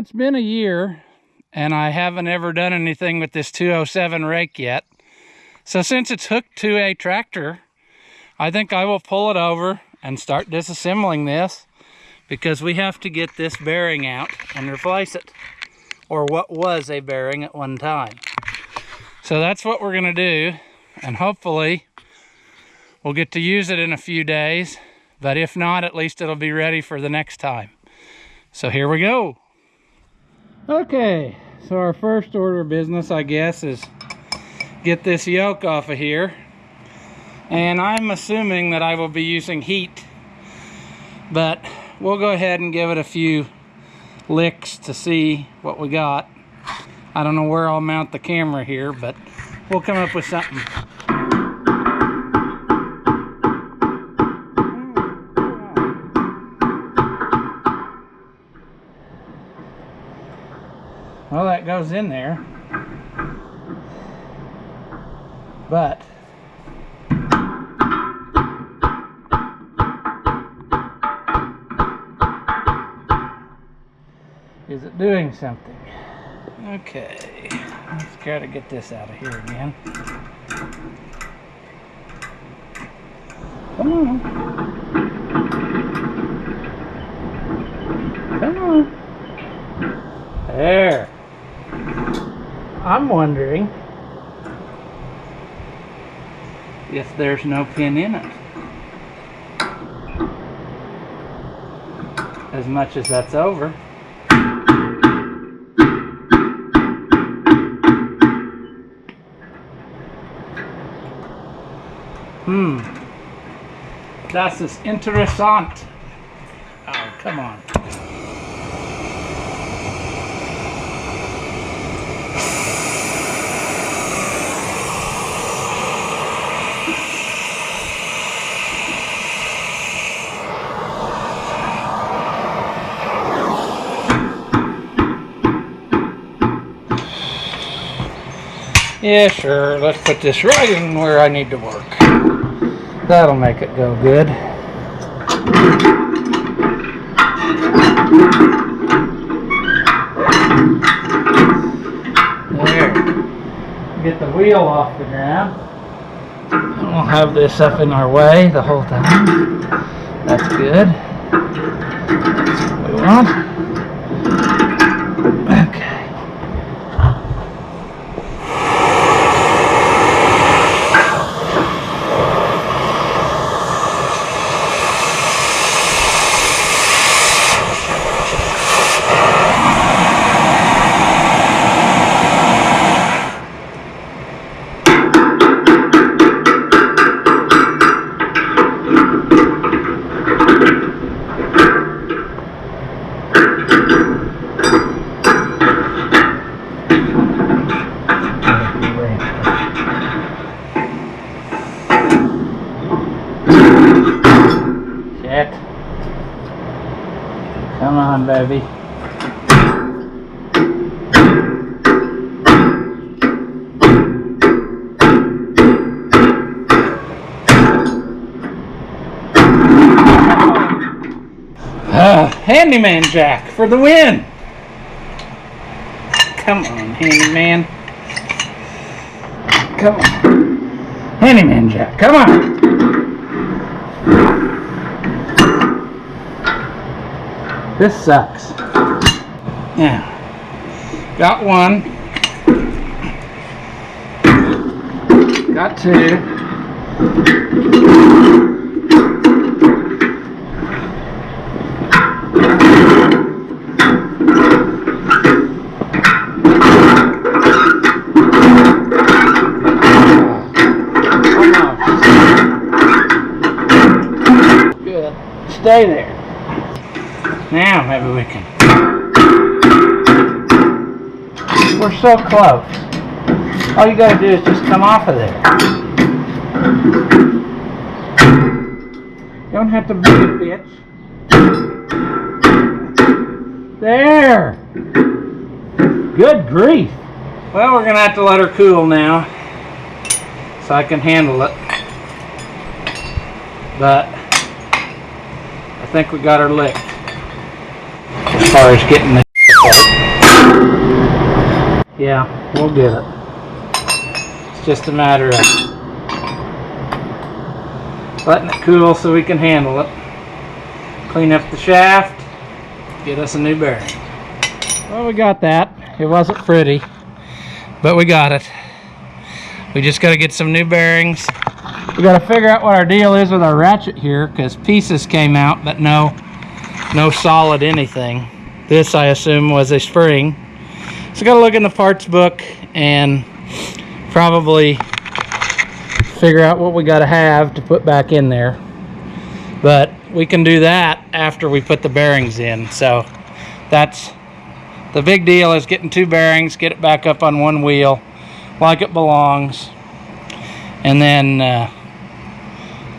it's been a year and I haven't ever done anything with this 207 rake yet. So since it's hooked to a tractor, I think I will pull it over and start disassembling this, because we have to get this bearing out and replace it, or what was a bearing at one time. So that's what we're gonna do, and hopefully we'll get to use it in a few days, but if not, at least it'll be ready for the next time. So here we go. Okay, so our first order of business, I guess, is get this yoke off of here. And I'm assuming that I will be using heat, but we'll go ahead and give it a few licks to see what we got. I don't know where I'll mount the camera here, but we'll come up with something. Well, that goes in there, but is it doing something? Okay, let's try to get this out of here again. Come on. Come on. There. I'm wondering if there's no pin in it. As much as that's over. Das ist interessant. Oh, come on. Yeah, sure. Let's put this right in where I need to work. That'll make it go good. There. Get the wheel off the ground. We'll have this up in our way the whole time. That's good. That's what we want. Okay. Come on, baby. Handyman jack for the win. Come on, handyman. Come on. Handyman jack, come on. This sucks. Yeah. Got one. Got two. Good. Stay there. Now maybe we can. We're so close. All you gotta do is just come off of there. You don't have to be a bitch. There. Good grief. Well, we're gonna have to let her cool now so I can handle it. But I think we got her licked as far as getting the Yeah, we'll get it. It's just a matter of letting it cool so we can handle it. Clean up the shaft, get us a new bearing. Well, we got that. It wasn't pretty, but we got it. We just got to get some new bearings. We got to figure out what our deal is with our ratchet here, because pieces came out, but no solid anything. This, I assume, was a spring. So got to look in the parts book and probably figure out what we got to have to put back in there. But we can do that after we put the bearings in. So that's the big deal, is getting two bearings, get it back up on one wheel like it belongs, and then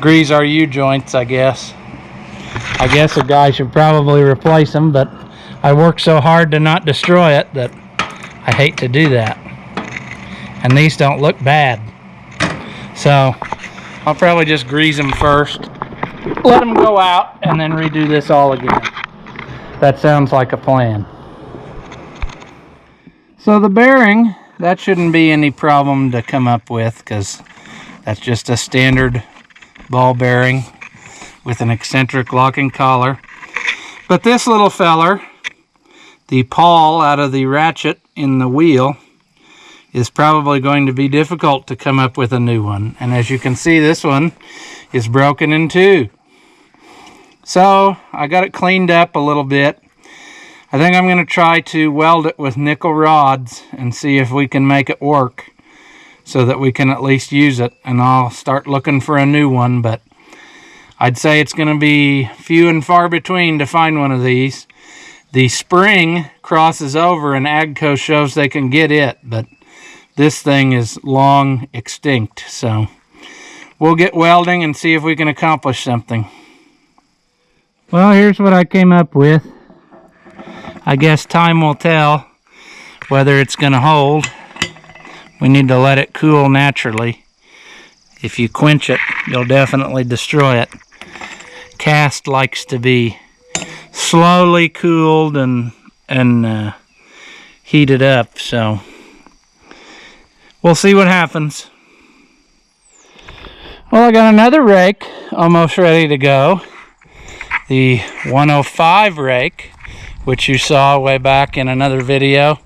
grease our U-joints, I guess. I guess a guy should probably replace them, but I work so hard to not destroy it that I hate to do that. And these don't look bad. So I'll probably just grease them first, let them go out, and then redo this all again. That sounds like a plan. So the bearing, that shouldn't be any problem to come up with, because that's just a standard ball bearing with an eccentric locking collar. But this little feller, the pawl out of the ratchet in the wheel, is probably going to be difficult to come up with a new one. And as you can see, this one is broken in two. So I got it cleaned up a little bit. I think I'm going to try to weld it with nickel rods and see if we can make it work so that we can at least use it. And I'll start looking for a new one, but I'd say it's going to be few and far between to find one of these. The spring crosses over and AGCO shows they can get it, but this thing is long extinct. So we'll get welding and see if we can accomplish something. Well, here's what I came up with. I guess time will tell whether it's going to hold. We need to let it cool naturally. If you quench it, you'll definitely destroy it. Cast likes to be slowly cooled and heated up, so we'll see what happens. Well, I got another rake almost ready to go. The 105 rake, which you saw way back in another video.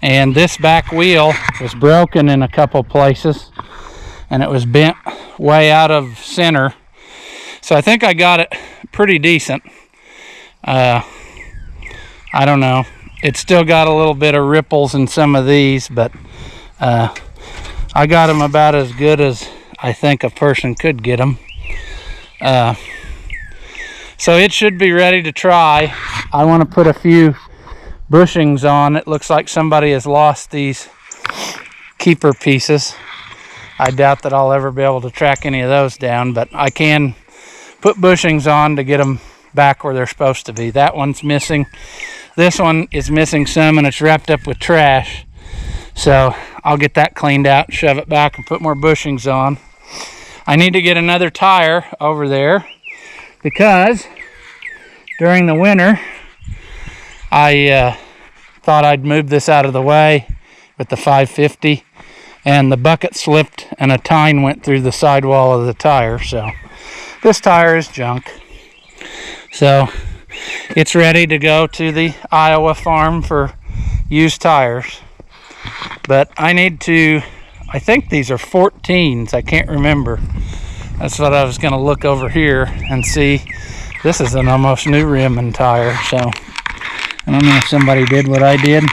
And this back wheel was broken in a couple places, and it was bent way out of center. So I think I got it pretty decent. I don't know. It's still got a little bit of ripples in some of these, but I got them about as good as I think a person could get them. So it should be ready to try. I want to put a few bushings on. It looks like somebody has lost these keeper pieces. I doubt that I'll ever be able to track any of those down, but I can put bushings on to get them back where they're supposed to be. That one's missing. This one is missing some, and it's wrapped up with trash. So I'll get that cleaned out, shove it back, and put more bushings on. I need to get another tire over there because during the winter I thought I'd move this out of the way with the 550, and the bucket slipped and a tine went through the sidewall of the tire. So this tire is junk. So it's ready to go to the Iowa farm for used tires. But I need to, I think these are 14s, I can't remember. That's what I was going to look over here and see. This is an almost new rim and tire, so I don't know if somebody did what I did.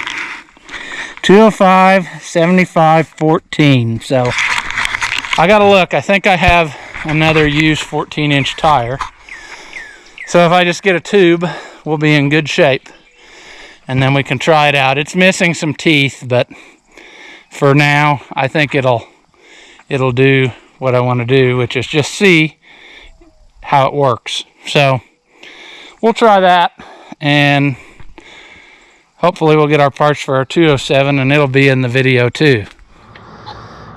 205, 75, 14. So I got to look. I think I have another used 14-inch tire. So if I just get a tube, we'll be in good shape. And then we can try it out. It's missing some teeth, but for now, I think it'll do what I want to do, which is just see how it works. So we'll try that, and hopefully we'll get our parts for our 207, and it'll be in the video too.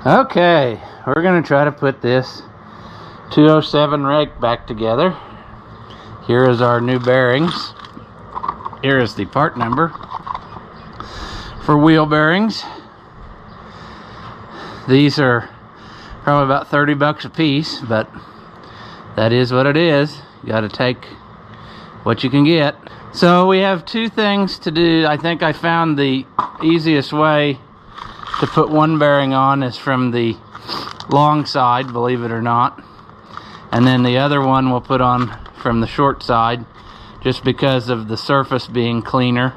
Okay, we're going to try to put this 207 rake back together. Here is our new bearings. Here is the part number. for wheel bearings. These are probably about 30 bucks a piece, but that is what it is. You got to take what you can get. So we have two things to do. I think I found the easiest way to put one bearing on is from the long side, believe it or not. And then the other one we'll put on from the short side, just because of the surface being cleaner.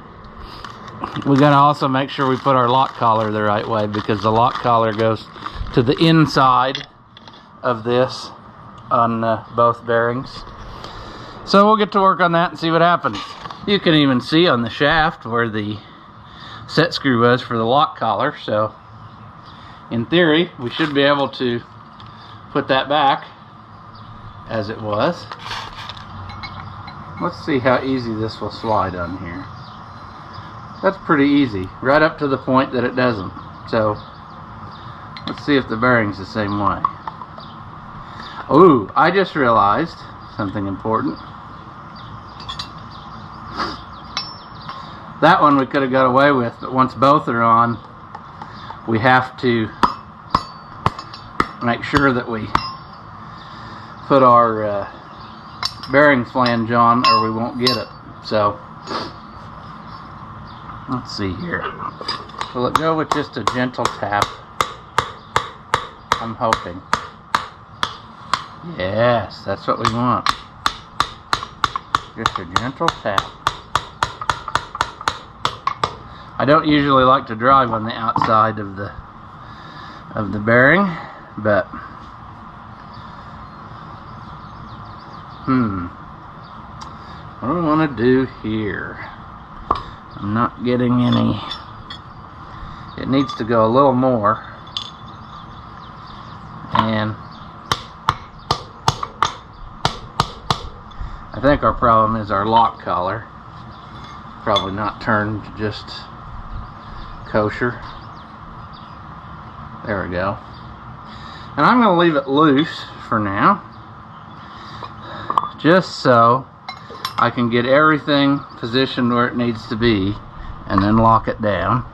We gotta also make sure we put our lock collar the right way, because the lock collar goes to the inside of this on both bearings. So we'll get to work on that and see what happens. You can even see on the shaft where the set screw was for the lock collar, so in theory we should be able to put that back as it was. Let's see how easy this will slide on here. That's pretty easy, right up to the point that it doesn't. So let's see if the bearing's the same way. Ooh, I just realized something important. That one we could have got away with, but once both are on, we have to make sure that we put our bearing flange on, or we won't get it. So let's see here. Will it go with just a gentle tap? I'm hoping. Yes, that's what we want. Just a gentle tap. I don't usually like to drive on the outside of the bearing, but what do we want to do here? I'm not getting any. It needs to go a little more, and I think our problem is our lock collar. Probably not turned just kosher. There we go. And I'm going to leave it loose for now, just so I can get everything positioned where it needs to be and then lock it down.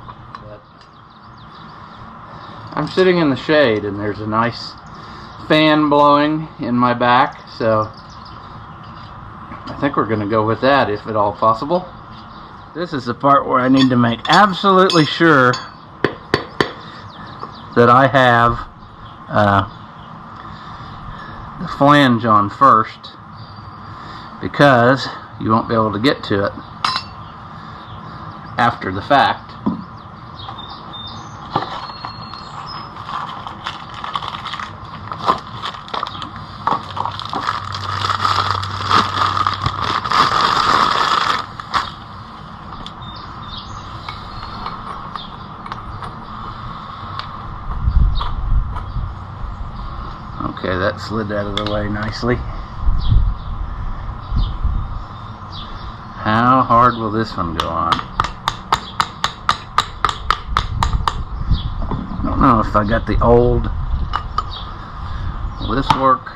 But I'm sitting in the shade and there's a nice fan blowing in my back, so I think we're going to go with that if at all possible. This is the part where I need to make absolutely sure that I have the flange on first, because you won't be able to get to it after the fact. Okay, that slid out of the way nicely. How hard will this one go on? I don't know if I got the old. Will this work?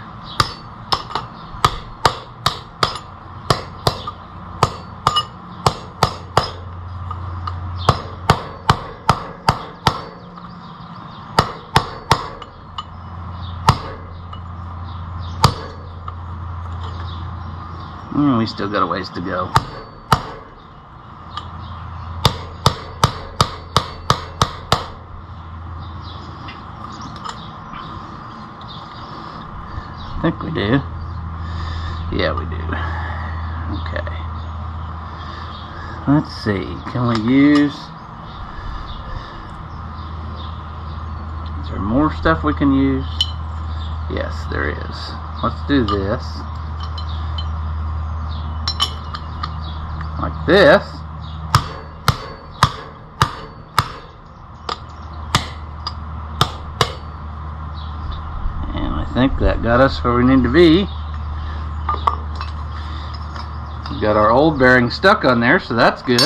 We still got a ways to go. I think we do. Yeah, we do. Okay. Let's see. Can we use... Is there more stuff we can use? Yes, there is. Let's do this. Like this. And I think that got us where we need to be. We got our old bearing stuck on there, so that's good.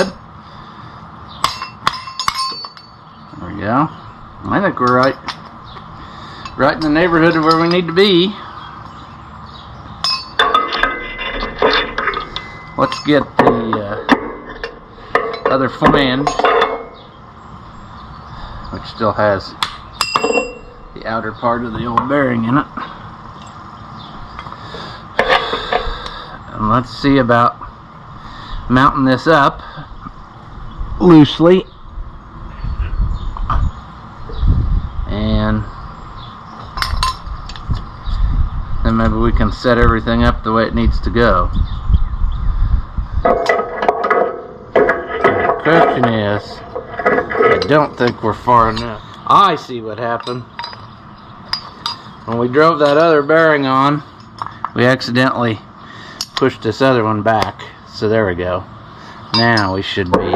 There we go. I think we're right in the neighborhood of where we need to be. Let's get the other flange which still has the outer part of the old bearing in it. And let's see about mounting this up loosely, and then maybe we can set everything up the way it needs to go. The question is, I don't think we're far enough. I see what happened. When we drove that other bearing on, we accidentally pushed this other one back. So there we go. Now we should be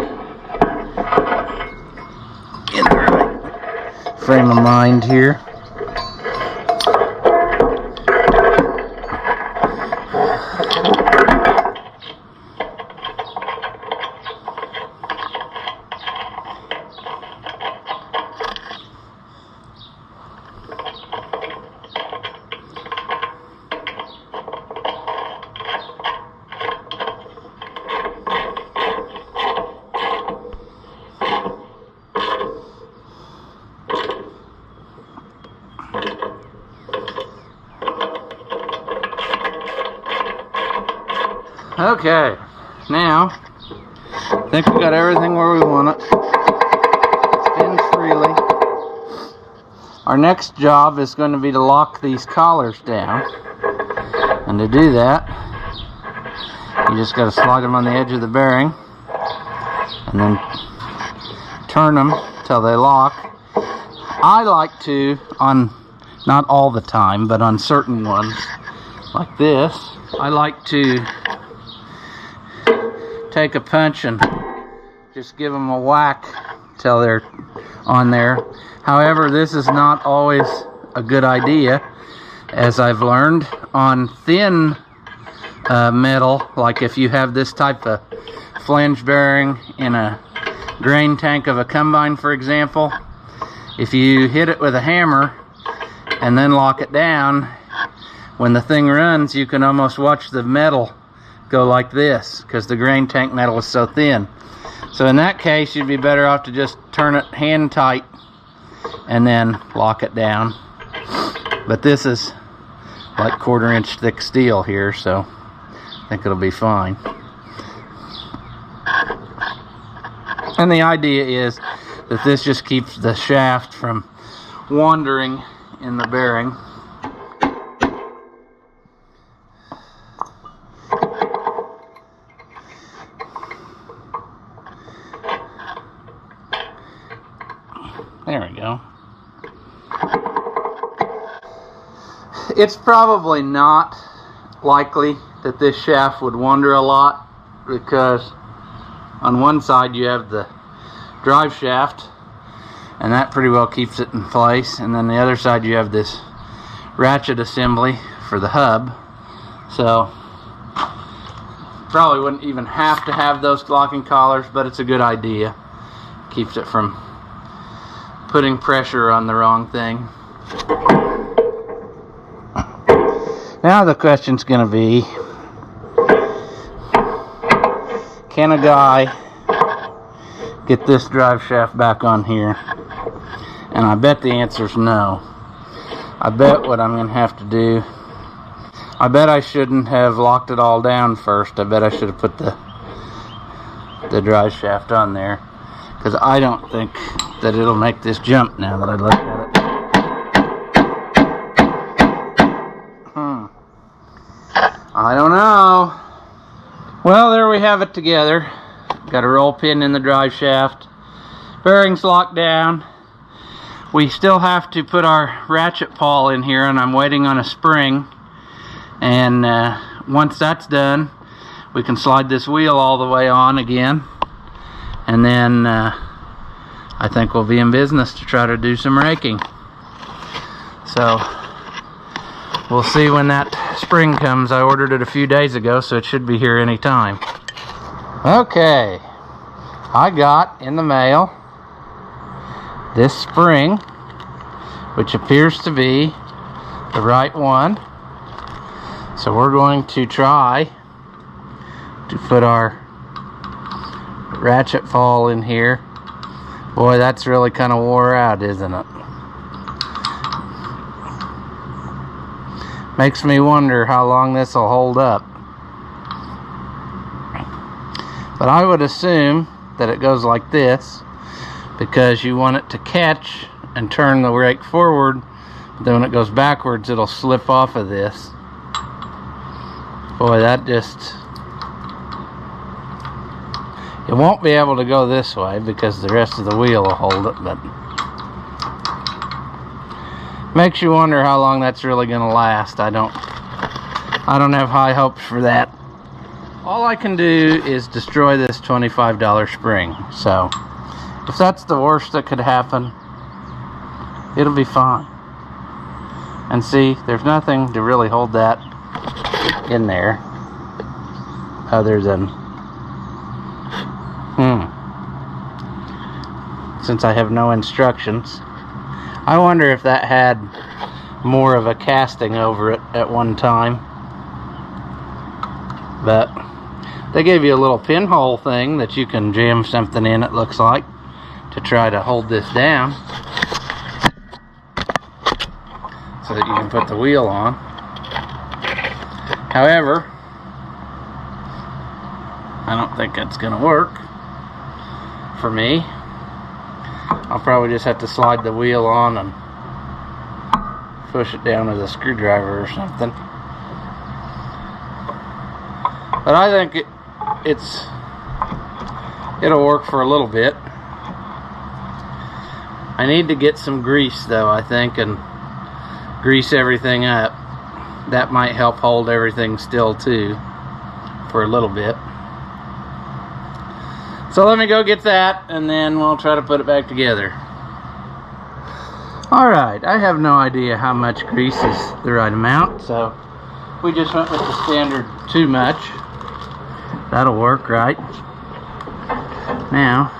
in the right frame of mind here. Okay, now I think we got everything where we want it. Spins freely. Our next job is going to be to lock these collars down, and to do that you just got to slide them on the edge of the bearing and then turn them till they lock. I like to, on not all the time, but on certain ones like this, I like to take a punch and just give them a whack till they're on there. However, this is not always a good idea, as I've learned. On thin metal, like if you have this type of flange bearing in a grain tank of a combine, for example, if you hit it with a hammer and then lock it down, when the thing runs, you can almost watch the metal go like this, because the grain tank metal is so thin. So in that case, you'd be better off to just turn it hand tight and then lock it down. But this is like 1/4 inch thick steel here, so I think it'll be fine. And the idea is that this just keeps the shaft from wandering in the bearing. There we go. It's probably not likely that this shaft would wander a lot, because on one side you have the drive shaft, and that pretty well keeps it in place, and then the other side you have this ratchet assembly for the hub. So probably wouldn't even have to have those locking collars, but it's a good idea. Keeps it from putting pressure on the wrong thing. Now the question's gonna be, can a guy get this drive shaft back on here? And I bet the answer's no. I bet what I'm gonna have to do, I bet I shouldn't have locked it all down first. I bet I should have put the drive shaft on there, because I don't think that it'll make this jump now that I look at it. I don't know. Well, there we have it together. Got a roll pin in the drive shaft. Bearings locked down. We still have to put our ratchet pawl in here, and I'm waiting on a spring. And once that's done, we can slide this wheel all the way on again. And then I think we'll be in business to try to do some raking. So we'll see when that spring comes. I ordered it a few days ago, so it should be here any time. Okay, I got in the mail this spring, which appears to be the right one. So we're going to try to put our ratchet pawl in here. Boy, that's really kind of wore out, isn't it? Makes me wonder how long this will hold up. But I would assume that it goes like this because you want it to catch and turn the rake forward. Then when it goes backwards, it'll slip off of this. Boy, that just... It won't be able to go this way because the rest of the wheel will hold it, but makes you wonder how long that's really going to last. I don't have high hopes for that. All I can do is destroy this $25 spring. So if that's the worst that could happen, it'll be fine. And see, there's nothing to really hold that in there other than since I have no instructions. I wonder if that had more of a casting over it at one time. But they gave you a little pinhole thing that you can jam something in, it looks like, to try to hold this down so that you can put the wheel on. However, I don't think that's going to work for me. I'll probably just have to slide the wheel on and push it down with a screwdriver or something. But I think it'll work for a little bit. I need to get some grease though, I think, and grease everything up. That might help hold everything still too for a little bit. So let me go get that, and then we'll try to put it back together. Alright, I have no idea how much grease is the right amount, so we just went with the standard too much. That'll work, right? Now,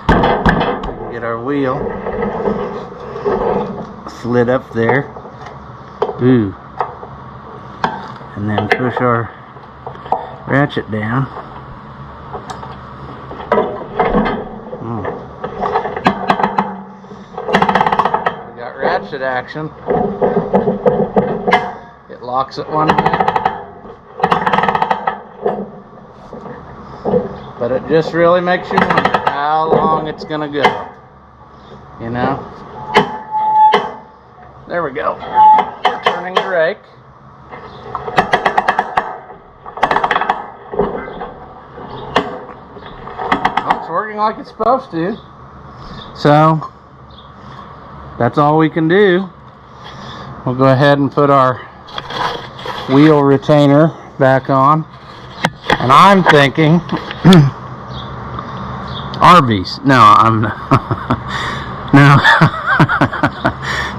we can get our wheel slid up there. Ooh. And then push our ratchet down. Ratchet action. It locks it one way, but it just really makes you wonder how long it's gonna go, you know. There we go. We're turning the rake. Well, it's working like it's supposed to, so that's all we can do. We'll go ahead and put our wheel retainer back on. And I'm thinking Arby's. No, I'm not. No.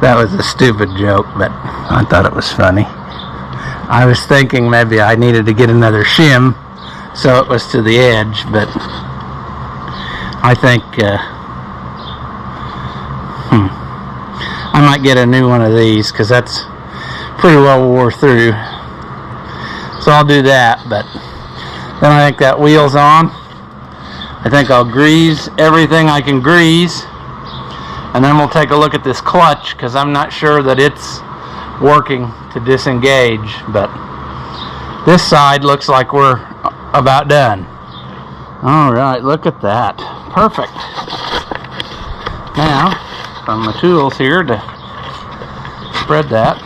That was a stupid joke, but I thought it was funny. I was thinking maybe I needed to get another shim so it was to the edge, but I think I might get a new one of these because that's pretty well wore through. So I'll do that, but then I think that wheel's on. I think I'll grease everything I can grease, and then we'll take a look at this clutch because I'm not sure that it's working to disengage, but this side looks like we're about done. Alright, look at that. Perfect. Now, on my tools here to spread that.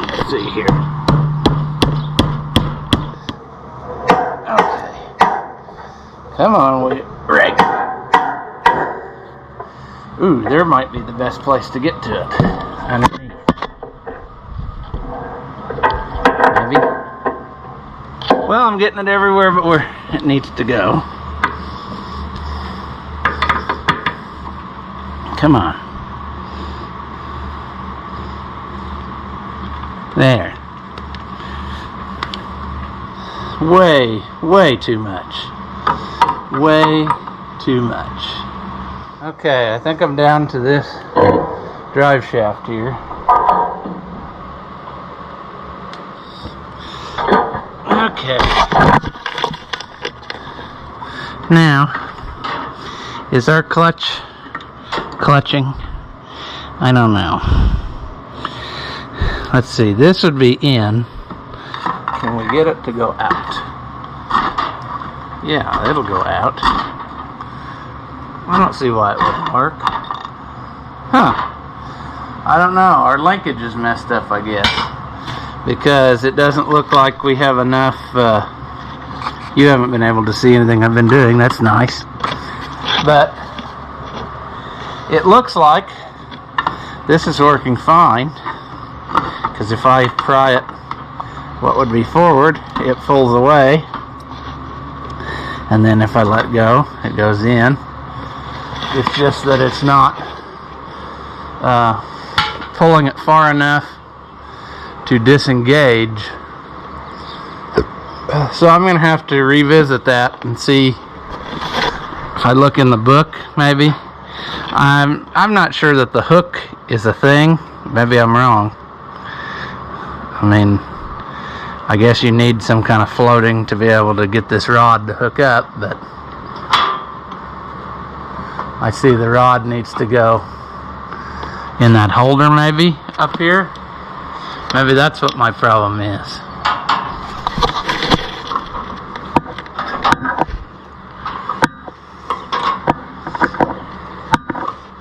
Let's see here. Okay. Come on, Rake. Ooh, there might be the best place to get to it. Underneath. Well, I'm getting it everywhere but where it needs to go. Come on. There. Way too much. Way too much. Okay, I think I'm down to this drive shaft here. Okay. Now, is our clutch clutching? I don't know. Let's see, this would be in. Can we get it to go out? Yeah, it'll go out. I don't see why it wouldn't work. Huh. I don't know, our linkage is messed up, I guess. Because it doesn't look like we have enough, you haven't been able to see anything I've been doing, that's nice. But it looks like this is working fine, because if I pry it what would be forward, it pulls away, and then if I let go, it goes in. It's just that it's not pulling it far enough to disengage. So I'm gonna have to revisit that and see if I look in the book, maybe. I'm not sure that the hook is a thing. Maybe I'm wrong. I mean, I guess you need some kind of floating to be able to get this rod to hook up, but I see the rod needs to go in that holder maybe up here. Maybe that's what my problem is.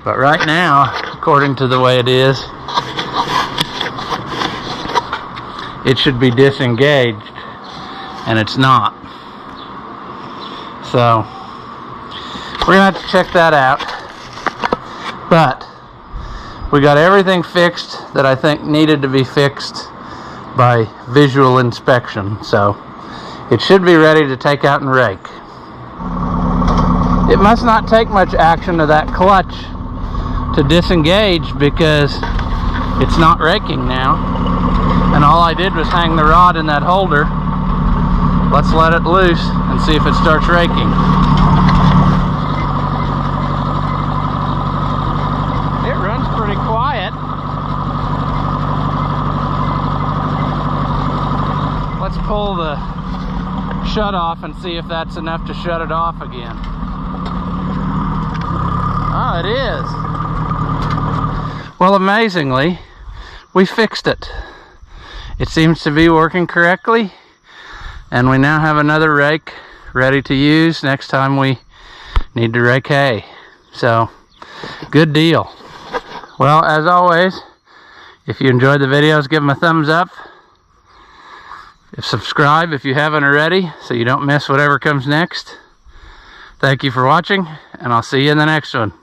But right now, according to the way it is, it should be disengaged, and it's not. So we're gonna have to check that out. But we got everything fixed that I think needed to be fixed by visual inspection, so it should be ready to take out and rake. It must not take much action to that clutch to disengage, because it's not raking now, and all I did was hang the rod in that holder. Let's let it loose and see if it starts raking. It runs pretty quiet. Let's pull the shut off and see if that's enough to shut it off again. Oh, it is. Well, amazingly, we fixed it. It seems to be working correctly, and we now have another rake ready to use next time we need to rake hay. So, good deal. Well, as always, if you enjoyed the videos, give them a thumbs up. Subscribe if you haven't already, so you don't miss whatever comes next. Thank you for watching, and I'll see you in the next one.